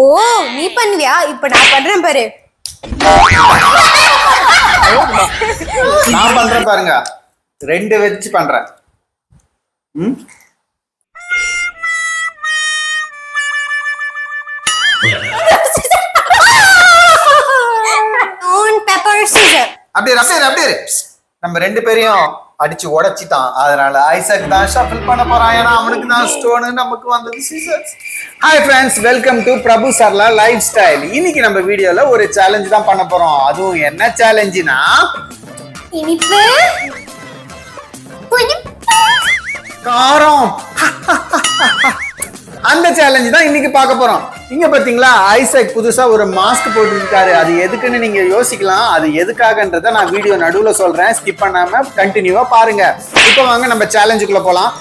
ஓ நீ பண்ணுவியா? இப்ப நான் பண்றேன் பாரு. நான் பண்றேன் பாருங்க, 2 வச்சு பண்றேன். அப்படியே நம்ம 2 பேரையும் அடிச்சு உடைச்சிட்டான். அதனால ஐசக் தான் ஷஃபிள் பண்ண போறான். ஏன்னா அவனுக்கு தான் ஸ்டோனு, நமக்கு வந்தது scissors. Hi friends, welcome to Prabhu Sarla lifestyle. இன்னைக்கு நம்ம வீடியோல ஒரு சேலஞ்ச் தான் பண்ண போறோம். அதுவும் என்ன சேலஞ்சுனா இனிப்பு காரம். அந்த சேலஞ்ச் தான் இன்னைக்கு பார்க்க போறோம். இங்க பாத்தீங்களா, ஐசக் புதுசா ஒரு மாஸ்க் போட்டுருக்காரு. அது எதுக்குன்னு நீங்க யோசிக்கலாம். அது எதுக்காகன்றத நான் வீடியோ நடுவுல சொல்றேன். ஸ்கிப் பண்ணாம கண்டினியூவா பாருங்க. இப்போ வாங்க நம்ம சேலஞ்சுக்குள்ள போலாம்.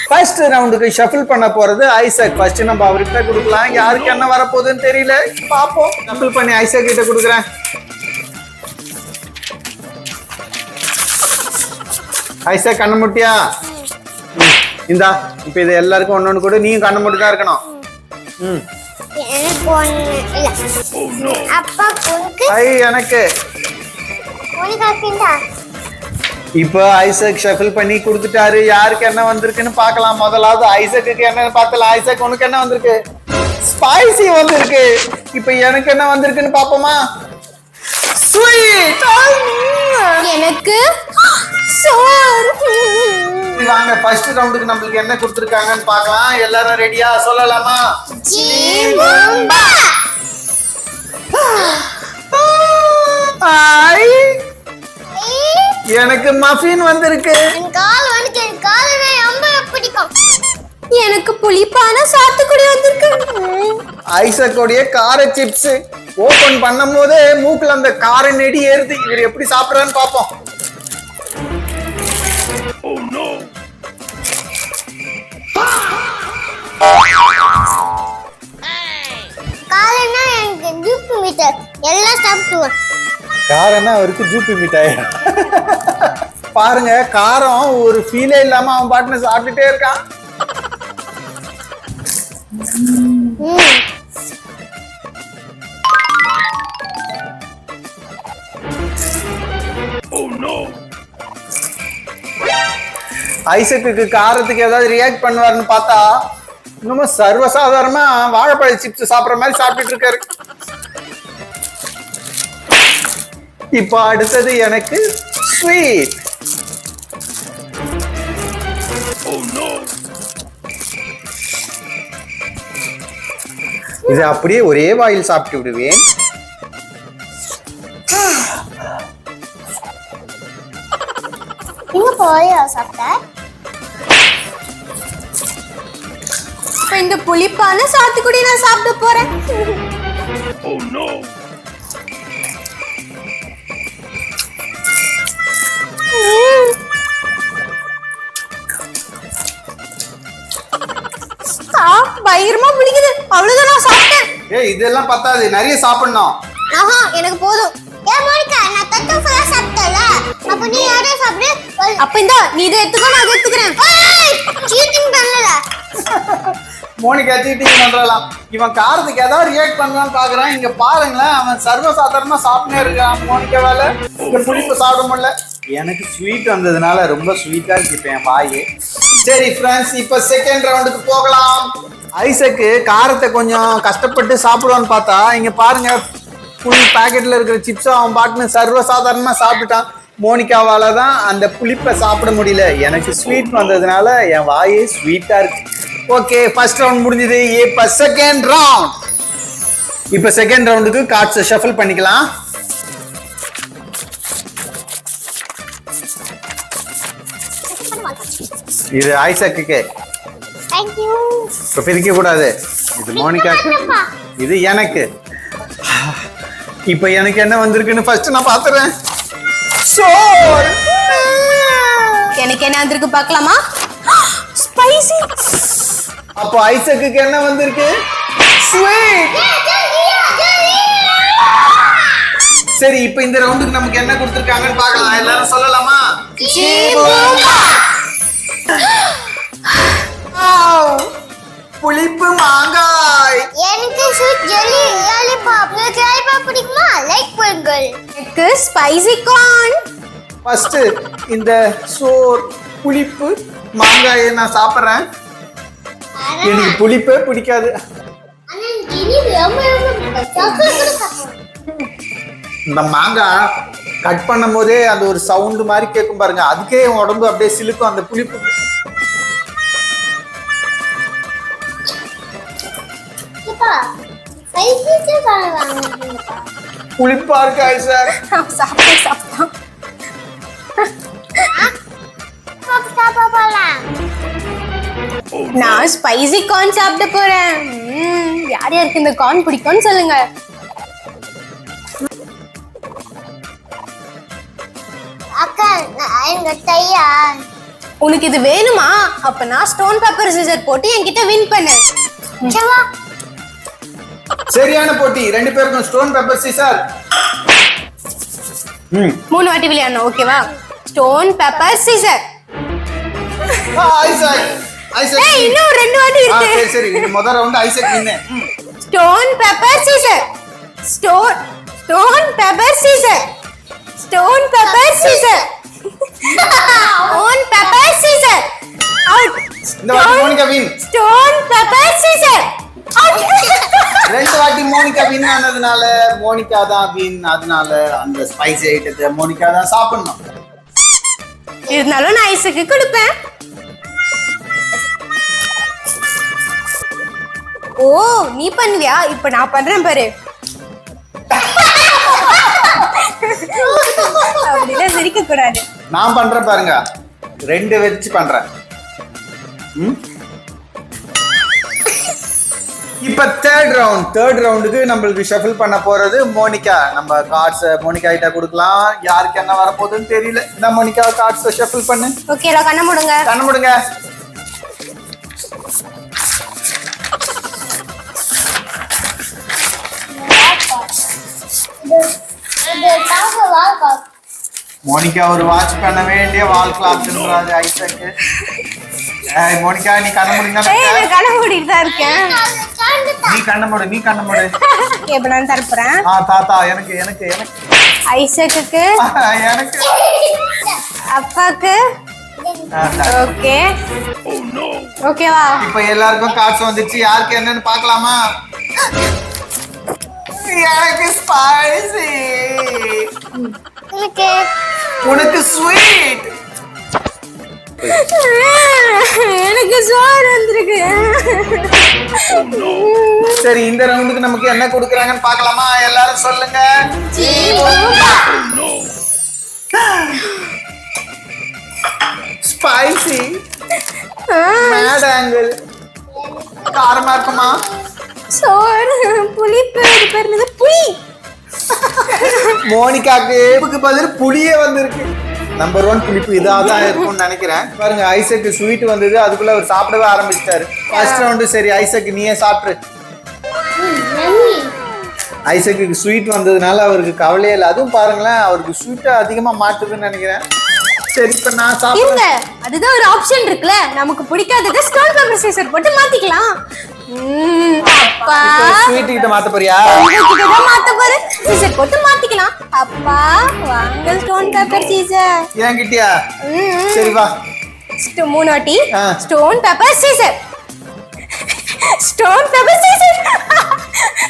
ஃபர்ஸ்ட் ரவுண்டுக்கு ஷஃபிள் பண்ண போறது ஐசக். ஃபர்ஸ்ட் நம்ம அவர்கிட்ட கொடுக்கலாம். யாருக்கு என்ன வரப்போகுதுன்னு தெரியல, பாப்போம். ஷஃபிள் பண்ணி ஐசக் கிட்ட கொடுக்குறேன். ஐசக் கண்ணு முட்டியா? இந்தா, இப்ப இது எல்லாருக்கும் ஒன்னொன்னு கூட. நீயும் கண்ணு முட்டி தான் இருக்கணும். எனக்கு இப்ப ஐசக் ஷஃபிள் பண்ணி கொடுத்துட்டாரு. யாருக்கு என்ன வந்திருக்குன்னு பாக்கலாம். முதலாவது ஐசக்கு என்ன பார்த்தலாம். ஐசக் உனக்கு என்ன வந்திருக்கு? ஸ்பைசி வந்திருக்கு. இப்ப எனக்கு என்ன வந்திருக்குன்னு பாப்போமா? ஸ்வீட். எனக்கு வாங்க ஃபர்ஸ்ட் ரவுண்டுக்கு நம்மளுக்கு என்ன கொடுத்திருக்காங்கன்னு பார்க்கலாம். எல்லாரும் ரெடியா? சொல்லலாமா? எனக்கு மஃபின் வந்திருக்கு. எனக்கு புளிப்பான சாத்துக்குடி வந்திருக்கு. ஐசக்கோடைய கார சிப்ஸ் ஓபன் பண்ணும் போதே மூக்குல அந்த கார நெடி ஏறுது. இவர் எப்படி சாப்பிடுறான்னு பாப்போம். காரம்னா அவருக்கு ஜூப்பி மிட்டாய். பாருங்க, காரம் ஒரு ஃபீலே இல்லாம அவன் பாட்டுன்னு சாப்பிட்டுட்டே இருக்கான். ஐசக்கு காரத்துக்கு ஏதாவது ரியாக்ட் பண்ணுவாருன்னு பார்த்தா இன்னும் சர்வசாதாரணமா வாழைப்பழ சிப்ஸ் சாப்பிடுற மாதிரி சாப்பிட்டுட்டு இருக்காரு. இப்ப அடுத்தது எனக்கு ஸ்வீட். இது அப்படியே ஒரே வாயில் சாப்பிட்டு விடுவேன். இந்த புளிப்பான சாத்துக்குடி நான் சாப்பிட போறேன். பயங்கரமா பிடிக்குது. அவ்வளவுதான் நான் சாப்பிட்டேன். ஏய், இதெல்லாம் பத்தாது, நிறைய சாப்பிடணும். எனக்கு போதும். அப்ப இந்த நீ இதை எடுத்துக்கோ, நான் அதை எடுத்துக்கிறேன். மோனிகா சீட்டிங் பண்றலாம். இவன் காரத்துக்கு ஏதாவது ரியாக்ட் பண்ணலாம்னு பாக்குறான். இங்க பாருங்களேன், அவன் சர்வசாதாரணமா சாப்பிட்டே இருக்கான். மோனிகா வேலை இந்த புளிப்பு சாப்பிட முடியல. எனக்கு ஸ்வீட் வந்ததுனால ரொம்ப ஸ்வீட்டா இருக்கு இப்ப என் வாயு. சரி ஃப்ரெண்ட்ஸ், இப்ப செகண்ட் ரவுண்டுக்கு போகலாம். ஐசக்கு காரத்தை கொஞ்சம் கஷ்டப்பட்டு சாப்பிடுவான்னு பார்த்தா இங்க பாருங்க, ஃபுல் பேக்கெட்ல இருக்கிற சிப்ஸை அவன் பாட்டுன்னு சர்வசாதாரணமா சாப்பிட்டுட்டான். மோனிகாவால தான் அந்த புளிப்பை சாப்பிட முடியல. எனக்கு ஸ்வீட் வந்ததுனால என் வாயே ஸ்வீட்டா இருக்கு. ஓகே, ஃபர்ஸ்ட் ரவுண்ட் முடிஞ்சது. இப்ப செகண்ட் ரவுண்ட். இப்ப செகண்ட் ரவுண்டுக்கு கார்ட்ஸ் ஷஃபிள் பண்ணிக்கலாம். இது ஐசக்கு. இப்ப பிரிக்க கூடாது. இது மோனிகாக்கு, இது எனக்கு. இப்ப எனக்கு என்ன வந்திருக்குன்னு ஃபர்ஸ்ட் நான் பாத்துறேன். எனக்கு என்ன வந்திருக்கு பார்க்கலாமா? ஸ்பைசி. அப்போ ஐசக்கு என்ன வந்திருக்கு? ஸ்வீட். சரி, இப்போ இந்த ரவுண்டுக்கு நமக்கு என்ன கொடுத்திருக்காங்கன்னு பார்க்கலாம். எல்லாரும் சொல்லலாமா? புளிப்பு மாங்காய். எனக்கு ஸ்வீட் ஜெல்லி லாலிபாப். உங்களுக்கு லாலிபாப் பிடிக்குமா? லைக் பண்ணுங்கள். எனக்கு ஸ்பைசி கார்ன். ஃபர்ஸ்ட் இந்த சோர் புளிப்பு மாங்காயை நான் சாப்பிட்றேன். எனக்கு புளிப்பே பிடிக்காது. ஆனா இனிப்பு ரொம்ப பிடிக்கும். சாக்லேட் கூட சாப்பிடுவேன். இந்த மாங்காய் கட் பண்ணும் போதே அந்த ஒரு சவுண்டு மாதிரி கேட்கும் பாருங்க, அதுக்கே என் உடம்பு அப்படியே சிலுக்கும் அந்த புளிப்பு. இப்பா ஸ்பைசி கார்ன் வாங்குறீங்களா? புளிப்பா இருக்கு ஐசக். சாப்பிட்டான். சாப்பிட போலாம். நான் ஸ்பைசி கார்ன் சாப்பிட போறேன். யார் யாருக்கு இந்த கார்ன் பிடிக்கும்னு சொல்லுங்க. அக்கா எங்க தையா. உனக்கு இது வேணுமா? அப்ப நான் ஸ்டோன் பேப்பர் சிசர் போட்டு என்கிட்ட வின் பண்ணு. சவா சரியான போட்டி, ரெண்டு பேருக்கும் ஸ்டோன் பேப்பர் சீசர். 3 வாட்டி விளையாடணும், ஓகேவா? Stone paper scissor. Isaac Isaac ஏய், இன்னும் 2 வாட்டி இருக்கு. சரி சரி, இந்த முதல் round Isaac win. Stone paper scissor. Stone paper scissor. Stone paper scissor. Stone paper scissor. Out. இந்த வாட்டி Monica win. Stone paper scissor. ரெண்டு வாட்டி மோனிகா வின் ஆனதுனால மோனிகா தான் வின். அதனால அந்த ஸ்பைசி ஐட்டத்தை மோனிகா தான் சாப்பிடணும். இருந்தாலும் நான் ஐஸுக்கு கொடுப்பேன். ஓ, நீ பண்ணுவியா? இப்ப நான் பண்றேன் பாரு. அப்படிலாம் சிரிக்க கூடாது. நான் பண்றேன் பாருங்க, 2 வச்சு பண்றேன். இப்ப தேர்ட் ரவுண்டுக்கு நம்மளுக்கு ஷஃபில் பண்ண போறது மோனிகா. நம்ம கார்ட்ஸ் மோனிகா கிட்ட கொடுக்கலாம். யாருக்கு என்ன வரப்போகுதுன்னு தெரியல. இந்த மோனிகா கார்ட்ஸ் ஷஃபில் பண்ணு. ஓகே, கண்ண மூடுங்க. கண்ண மூடுங்க. மோனிகா ஒரு வாட்ச் பண்ண வேண்டிய வால் கிளாக்ன்றாரு ஐசக். மோனிகா நீ கண்ண மூடுங்க. நான் கண்ண மூடிட்டு தான் இருக்கேன். நீ கண்ண மூடு. இப்ப நான் தரப்புறேன். தாத்தா எனக்கு ஐசக்கு, எனக்கு அப்பாக்கு. ஓகே, ஓகேவா? இப்ப எல்லாருக்கும் கார்ட்ஸ் வந்துச்சு. யாருக்கு என்னன்னு பார்க்கலாமா? எனக்கு ஸ்பைசி, உனக்கு ஸ்வீட், எனக்கு சோறு வந்திருக்கு. சரி, இந்த ரவுண்டுக்கு நமக்கு என்ன கொடுக்குறாங்கன்னு பார்க்கலாமா? எல்லாரும் சொல்லுங்க. ஸ்பைசி, மேட் ஆங்கிள், காரமா இருக்குமா? சோறு, புளிப்பு, இது புளி. மோனிகாக்கு பதில் புளியே வந்திருக்கு. நம்பர் 1 புளிப்பு இதாக தான் இருக்கும்னு நினைக்கிறேன். பாருங்க, ஐசக்கு ஸ்வீட் வந்தது, அதுக்குள்ள அவர் சாப்பிடவே ஆரம்பிச்சிட்டாரு. ஃபர்ஸ்ட் ரவுண்டு சரி, ஐசக்கு நீயே சாப்பிடு. ஐசக்கு ஸ்வீட் வந்ததுனால அவருக்கு கவலையே இல்லை. அதுவும் பாருங்களேன், அவருக்கு ஸ்வீட்டை அதிகமா மாட்டுதுன்னு நினைக்கிறேன். சரி, இப்ப நான் சாப்பிடுறேன். அதுதான் ஒரு ஆப்ஷன் இருக்குல்ல, நமக்கு பிடிக்காததை ஸ்டோன் பேப்பர் சீசர் போட்டு மாத்திக்கலாம். அப்பா, ஸ்வீட் கிட்ட மாத்த போறியா? கிட்ட மாத்த போற, சீசர் போட்டு மாத்திக்கலாம். அப்பா வாங்க, ஸ்டோன் பேப்பர் சீசர். ஏன் கிட்டியா? சரி வா. 3 வாட்டி stone paper scissor. Stone paper scissor.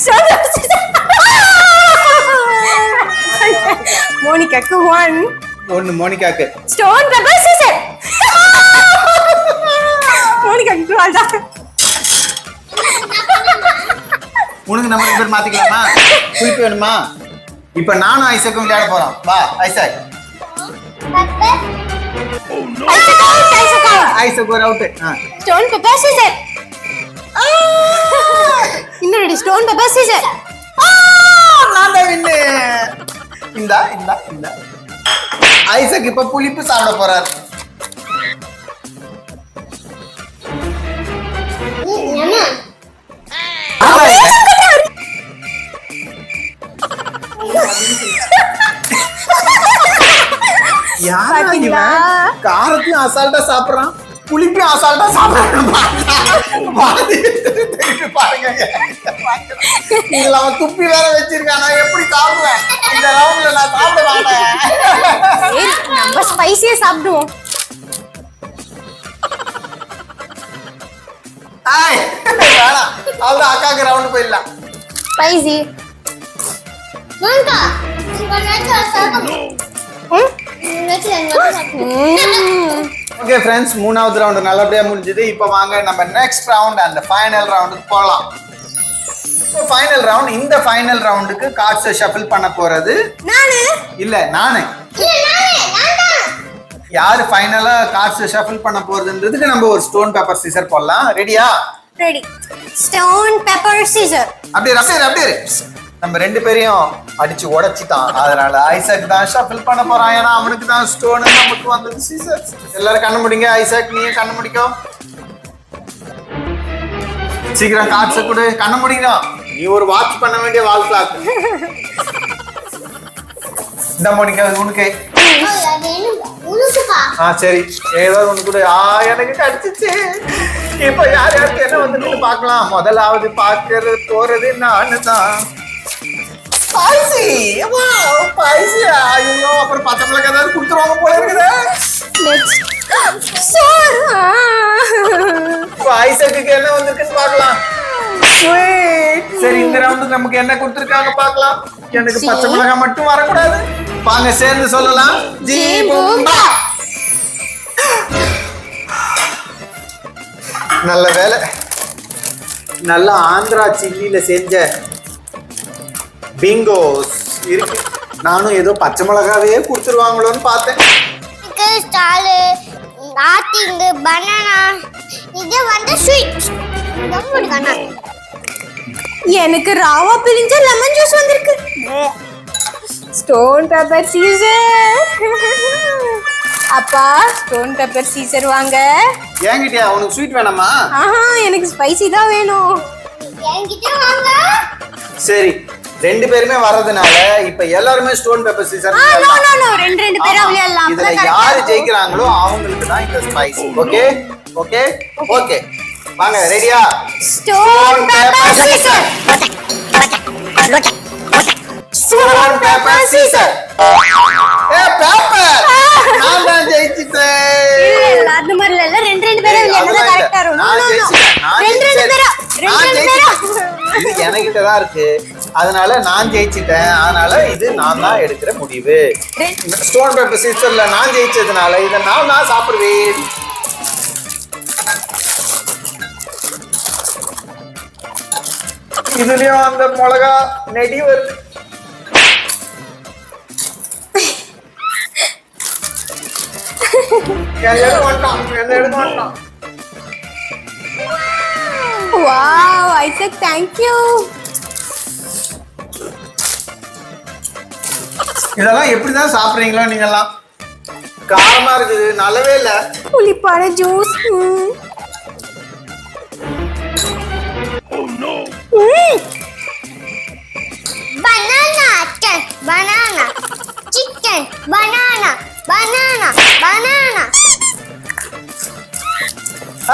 Stone paper scissor. மோனிகாக்கு 1 மோனிகாக்கு ஸ்டோன் பேப்பர் சீசர். மோனிகாக்கு 2 அதான். உனக்கு நம்ம பேர் மாத்திக்கலாமா? புளிப்பு வேணுமா? இப்ப நானும் ஐசக்கும் விளையாட போறோம். வா ஐசக். ஐசக் ஒரு அவுட். Stone paper Caesar. இன்னொரு ஸ்டோன் பேப்பர் சீசர். நான் தான் வின்னு. இந்த ஐசக் இப்ப புளிப்பு சாப்பிட போறார். காரத்தையும் அசால்ட்டா சாப்பிடுறான், புளிப்பையும் அசால்ட்டா சாப்பிடுறான். பாருங்க. இதுல அவன் துப்பி வேற வச்சிருக்கான். நான் எப்படி சாப்பிடுவேன்? இந்த ரவுண்ட்ல நான் சாப்பிட மாட்டேன். சரி, நம்ம ஸ்பைசியா சாப்பிடுவோம். வேணாம், அவ்வளவு அக்காக்கு ரவுண்ட் போயிடலாம். ஸ்பைசி. மோனிகா உங்க நேரத்துல சாப்பிடு. ஓகே ஃப்ரெண்ட்ஸ், மூணாவது ரவுண்டு நல்லபடியா முடிஞ்சது. இப்போ வாங்க நம்ம நெக்ஸ்ட் ரவுண்ட் அந்த ஃபைனல் ரவுண்டுக்கு போகலாம். Final round. இந்த ஃபைனல் ரவுண்டுக்கு கார்ட்ஸை ஷஃபிள் பண்ண போறது நானு இல்ல நானு. யாரு ஃபைனலா கார்ட்ஸை ஷஃபிள் பண்ண போறதுன்றதுக்கு நம்ம ஒரு ஸ்டோன் பேப்பர் சீசர் போடலாம். ரெடியா? ரெடி. Stone paper Caesar. அப்படியே நம்ம ரெண்டு பேரையும் அடிச்சு உடைச்சிட்டான். அதனால ஐசக் தான் ஷஃபிள் பண்ண போறான். ஏன்னா அவனுக்கு தான் ஸ்டோன், நமக்கு வந்தது சீசர். எல்லாரும் கண்ணு முடிங்க. ஐசக் நீங்க கண்ணு முடிக்கும். சீக்கிரம் கார்ட்ஸை கொடு. கண்ணு முடிக்கணும். நீ ஒரு வாட்ச் பண்ண வேண்டிய வால் கிளாக். இந்த மோனிகா உனக்கு. சரி, ஏதாவது ஒண்ணு கூட. எனக்கு கிடைச்சிச்சு. இப்ப யார் யாருக்கு என்ன வந்துட்டு பார்க்கலாம். முதலாவது பார்க்கறது போறது நானு தான். அப்புறம் பச்சை மிளகாய் ஏதாவது கொடுத்துருவாங்க போல இருக்குது. ஐசக்கு என்ன வந்திருக்குன்னு பார்க்கலாம். சரி, இந்த ரவுண்டுக்கு நமக்கு என்ன கொடுத்துருக்காங்க பார்க்கலாம். எனக்கு பச்சை மிளகாய் மட்டும் வரக்கூடாது. வாங்க சேர்ந்து சொல்லலாம். ஜி பூம்பா. நல்ல வேலை, நல்ல ஆந்திரா சில்லியில செஞ்ச பிங்கோஸ் இருக்கு. நானும் ஏதோ பச்சை மிளகாவே கொடுத்துருவாங்களோன்னு பார்த்தேன். பனானா இது வந்து ஸ்வீட். எனக்கு ராவா பிழிஞ்ச லெமன் ஜூஸ் வந்திருக்கு. Stone paper Caesar. அப்பா, ஸ்டோன் பேப்பர் சீசர் வாங்க. என்கிட்டயா? உனக்கு ஸ்வீட் வேணாமா? எனக்கு ஸ்பைசி தான் வேணும். என்கிட்ட வாங்க. சரி, ரெண்டு பேருமே வர்றதுனால இப்ப எல்லாருமே ஸ்டோன் பேப்பர் சீசர். ரெண்டு பேரா விளையாடலாம். இதுல யாரு ஜெயிக்கிறாங்களோ அவங்களுக்கு தான் இந்த ஸ்பைஸ். ஓகே ஓகே ஓகே, வாங்க ரெடியா? Stone paper scissor. Stone paper Caesar. Paper. நான் தான் ஜெயிச்சிட்டேன். இல்ல அந்த மாதிரி இல்ல. ரெண்டு பேரா விளையாடுறது கரெக்ட்டா இருக்கும். ரெண்டு பேரா. இது என்கிட்ட தான் இருக்கு. அதனால நான் ஜெயிச்சிட்டேன். அதனால இது நான் தான் எடுக்கிற முடிவு. ஸ்டோன் பேப்பர் சீசர்ல நான் ஜெயிச்சதுனால இதை நான் தான் சாப்பிடுவேன். இதுலயும் அந்த மிளகா நெடி வருது. Wow, Isaac, thank you. இதெல்லாம் எப்படிதான் சாப்பிடுறீங்களோ நீங்க எல்லாம்? காரமா இருக்குது, நல்லாவே இல்ல. புளிப்பான juice. Banana, banana, chicken, banana, banana, banana.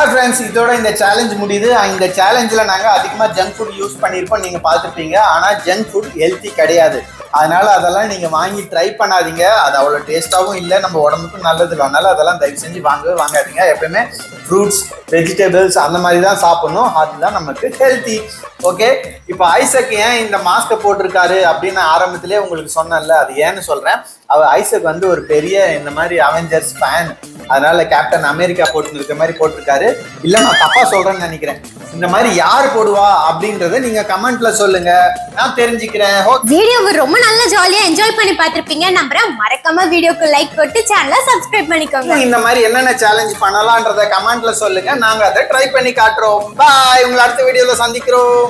Friends, இதோட இந்த சேலஞ்ச் முடியுது. இந்த சேலஞ்சில் நாங்கள் அதிகமாக ஜங்க் ஃபுட் யூஸ் பண்ணியிருப்போம், நீங்கள் பார்த்துருப்பீங்க. ஆனால் ஜங்க் ஃபுட் ஹெல்த்தி கிடையாது. அதனால அதெல்லாம் நீங்கள் வாங்கி ட்ரை பண்ணாதீங்க. அது அவ்வளோ டேஸ்ட்டாகவும் இல்லை, நம்ம உடம்புக்கும் நல்லது இல்லை. அதனால அதெல்லாம் தயவு செஞ்சு வாங்காதீங்க. எப்பவுமே ஃப்ரூட்ஸ், வெஜிடபிள்ஸ் அந்த மாதிரி தான் சாப்பிடணும். அதுதான் நமக்கு ஹெல்த்தி. ஓகே, இப்போ ஐசக் ஏன் இந்த மாஸ்கை போட்டிருக்காரு அப்படின்னு ஆரம்பத்திலே உங்களுக்கு சொன்னேன்ல, அது ஏன்னு சொல்கிறேன். ஐசக் வந்து ஒரு பெரிய இந்த மாதிரி அவெஞ்சர்ஸ் ஃபேன். அதனால கேப்டன் அமெரிக்கா போட்டுருக்க மாதிரி போட்டிருக்காரு. இல்லை, நான் தப்பா சொல்றேன்னு நினைக்கிறேன். இந்த மாதிரி யார் போடுவா அப்படின்றத நீங்க கமெண்ட்ல சொல்லுங்க, நான் தெரிஞ்சுக்கிறேன். வீடியோவை ரொம்ப நல்லா ஜாலியா என்ஜாய் பண்ணி பார்த்திருப்பீங்க நம்புறேன். மறக்காம வீடியோக்கு லைக் போட்டு சேனலை சப்ஸ்கிரைப் பண்ணிக்கோங்க. இந்த மாதிரி என்னென்ன சேலஞ்ச் பண்ணலாம்ன்றத கமெண்ட்ல சொல்லுங்க, நாங்க அதை ட்ரை பண்ணி காட்டுறோம். பாய், உங்களை அடுத்த வீடியோல சந்திக்கிறோம்.